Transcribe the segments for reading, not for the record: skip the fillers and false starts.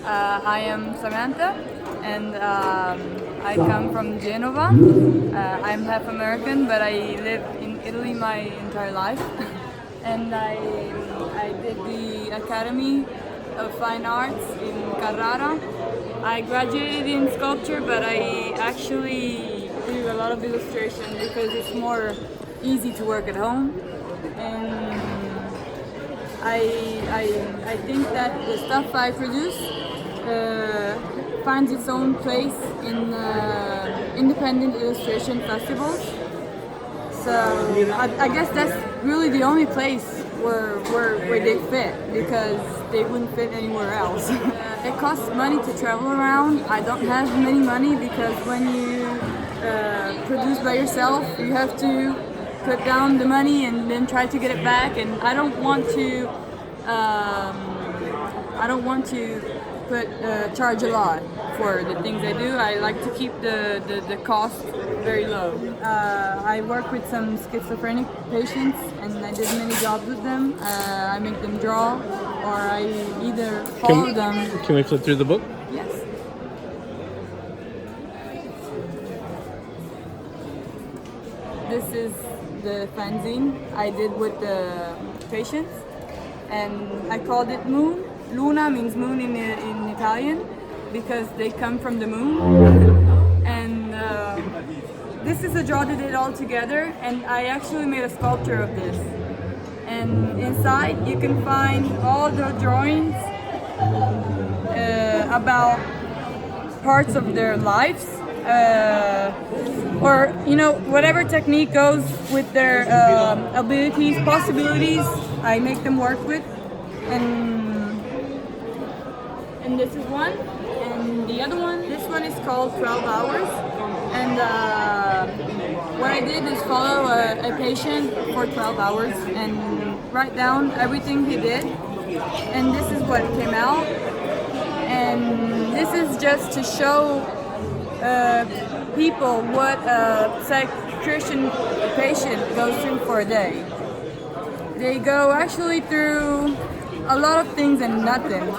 I am Samantha, and I come from Genova. I'm half American, but I lived in Italy my entire life. And I did the Academy of Fine Arts in Carrara. I graduated in sculpture, but I actually do a lot of illustration because it's more easy to work at home. And I think that the stuff I produce finds its own place in independent illustration festivals. So I guess that's really the only place where they fit, because they wouldn't fit anywhere else. It costs money to travel around. I don't have many money because when you produce by yourself, you have to put down the money and then try to get it back. And I don't want to charge a lot for the things I do. I like to keep the cost very low. I work with some schizophrenic patients, and I did many jobs with them. I make them draw, or I either follow them. Can we flip through the book? Yes. This is the fanzine I did with the patients, and I called it Moon. Luna means moon in Italian, because they come from the moon. And this is a draw that did all together, and I actually made a sculpture of this. And inside you can find all the drawings about parts of their lives, or whatever technique goes with their abilities, possibilities. I make them work with, and this is one, and the other one, this one is called 12 Hours. And what I did is follow a patient for 12 hours and write down everything he did. And this is what came out. And this is just to show people what a psychiatrician patient goes through for a day. They go actually through a lot of things and nothing.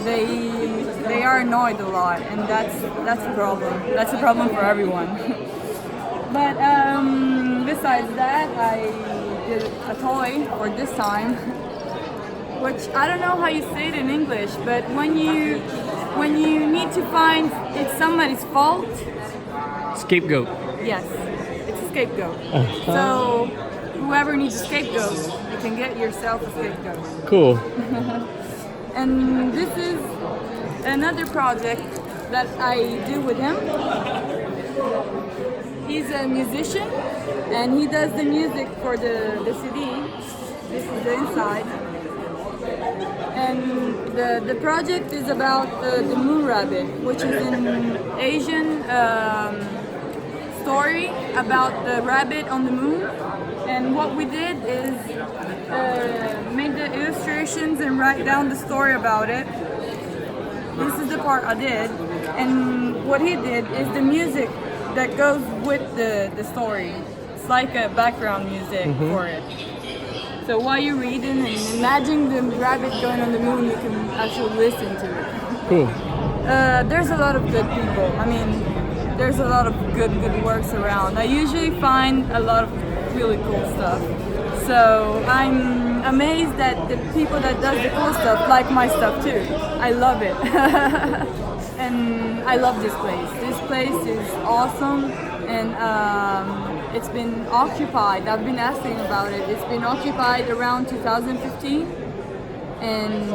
They are annoyed a lot, and that's a problem. That's a problem for everyone. But besides that, I did a toy for this time, which I don't know how you say it in English, but when you need to find it's somebody's fault. Scapegoat. Yes, it's a scapegoat. So whoever needs a scapegoat, you can get yourself a scapegoat. Cool. And this is another project that I do with him. He's a musician, and he does the music for the CD. This is the inside. And the project is about the moon rabbit, which is an Asian story about the rabbit on the moon. And what we did is make the illustrations and write down the story about it. This is the part I did, and what he did is the music that goes with the story. It's like a background music for it. So while you're reading and imagine the rabbit going on the moon, you can actually listen to it. Cool. There's a lot of good people. I mean, there's a lot of good works around. I usually find a lot of really cool stuff. So I'm amazed that the people that does the cool stuff like my stuff too. I love it. And I love this place. This place is awesome, and it's been occupied. I've been asking about it. It's been occupied around 2015, and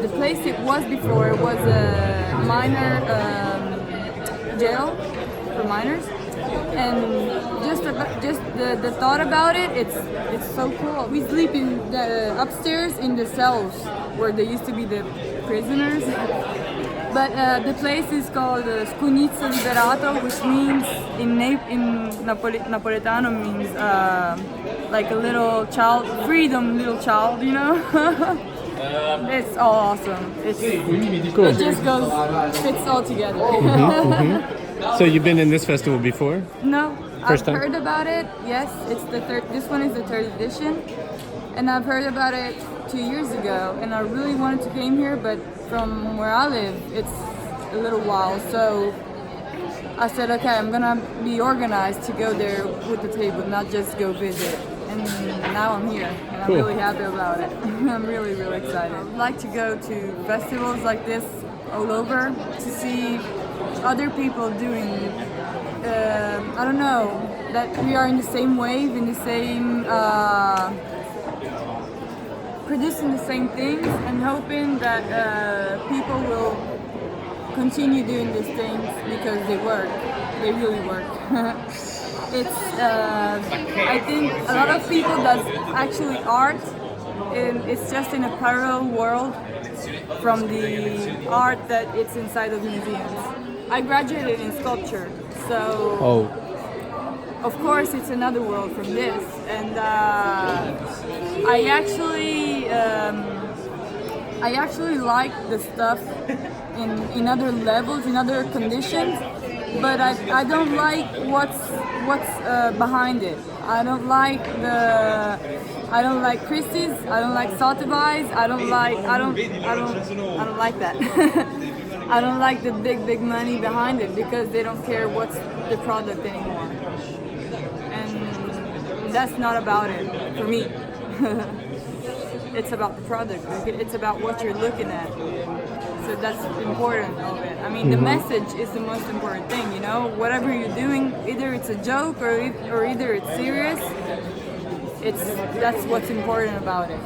the place it was before was a minor jail for minors. And just the thought about it, it's so cool. We sleep in the upstairs in the cells where there used to be the prisoners. But the place is called Scunizzo Liberato, which means in Napoletano means like a little child, freedom, little child, you know. It's all awesome. Cool. It just fits all together. So you've been in this festival before? No, First time? I've heard about it. Yes, it's the third. This one is the third edition, and I've heard about it 2 years ago, and I really wanted to came here, but from where I live, it's a little while. So I said, okay, I'm gonna be organized to go there with the table, not just go visit. And now I'm here, and I'm Cool. really happy about it. I'm really, really excited. I'd like to go to festivals like this all over to see other people doing, I don't know, that we are in the same wave, in the same, producing the same things, and hoping that people will continue doing these things because they work. They really work. It's I think a lot of people does actually art, and it's just in a parallel world from the art that it's inside of museums. I graduated in sculpture, so Oh, of course it's another world from this, and I actually like the stuff in other levels, in other conditions, but I don't like what's behind it. I don't like Christie's. I don't like Sotheby's. I don't like that. I don't like the big money behind it because they don't care what's the product anymore, and that's not about it for me. It's about the product. It's about what you're looking at. So that's important of it. I mean, the message is the most important thing, you know? Whatever you're doing, either it's a joke or either it's serious, that's what's important about it.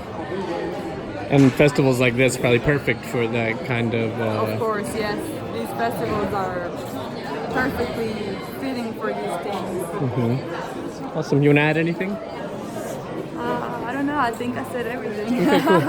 and festivals like this are probably perfect for that kind of. Of course, yes. These festivals are perfectly fitting for these things. Awesome. You want to add anything? I don't know. I think I said everything. Okay, cool.